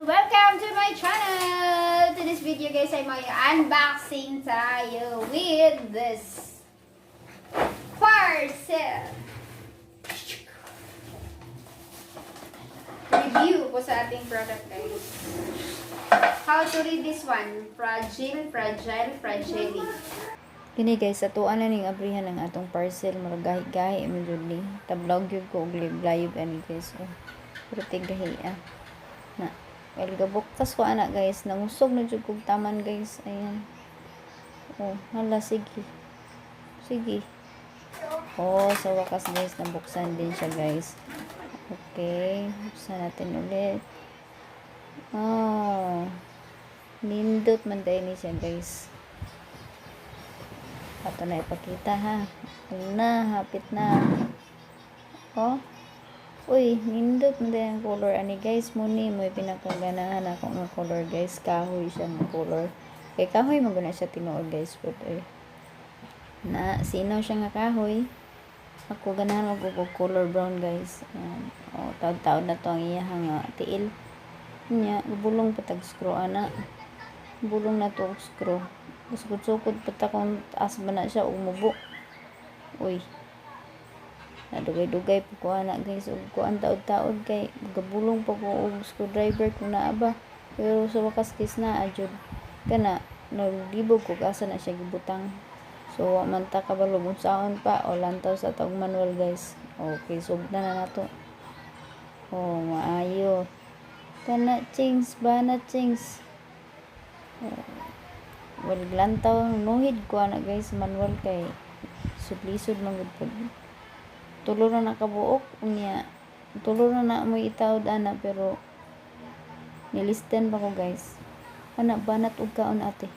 Welcome to my channel! To this video guys ay may unboxing tayo with this parcel. Review ko sa ating product guys. How to read this one? Fragile, fragile, fragile. Kini guys, atuan na ning abrihan ng atong parcel, maragahi-gahi mo jud ni. Tablog gyud ko og live ani guys. Oh. Pero tigahi na. Well, gabuktas ko ana guys, nangusog na jud kog taman guys. Ayan. Oh, hala sige. Sige. Oh, sa wakas guys, nabuksan din siya guys. Okay, buksan natin ulit. Oh. Nindot man dahil ni siya guys. Ato na ipakita ha. Na, hapit na. Oh. Uy, nindot mo din ang color. Ani guys, muni mo pinakaganahan ako ng color guys. Kahoy siya ng color. Kay kahoy maguna siya tinuod guys. But, na, sinaw siya nga kahoy. Ako ganahan mag color brown guys. Ayan. O, taod-taod na to ang iyahang tiil. Nya, bulong patag screw ana. Bulong na to screw. Sukod-sukod pata kung taas ba na siya umubo. Uy. Nadugay-dugay po ko anak guys. Ug ko ang taod-taod kay gabulong pa ko og screwdriver kung naa ba. Pero sa wakas guys na adjud. Kana nagibog ko asa na siya gibutang. So wa man ta kabalog unsaon pa o lantaw sa tawag manual guys. Okay, subna na nato. Oh, maayo. Kana chings ba na chings. Well, lantaw nuhid ko anak guys manual kay sudlisod man gud. Tulo na nakabuok unya. Tulo na mo itawd ana pero nilisten pa ko guys. Ana banat og kaon ate.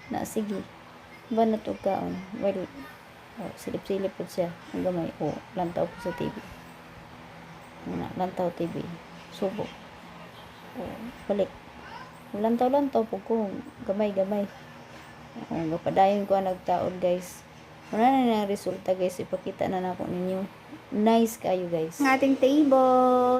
Na sige. Banat og kaon. Well, silip-silip po siya. Ang gamay. Lantaw po sa TV. Lantaw TV. Subo. Balik. Lantaw-lantaw po ko. Gamay-gamay. Gapadayon ko ang nagtaod guys. Wala na ng resulta guys. Ipakita na nako ninyo. Nice kayo guys. Ang ating table.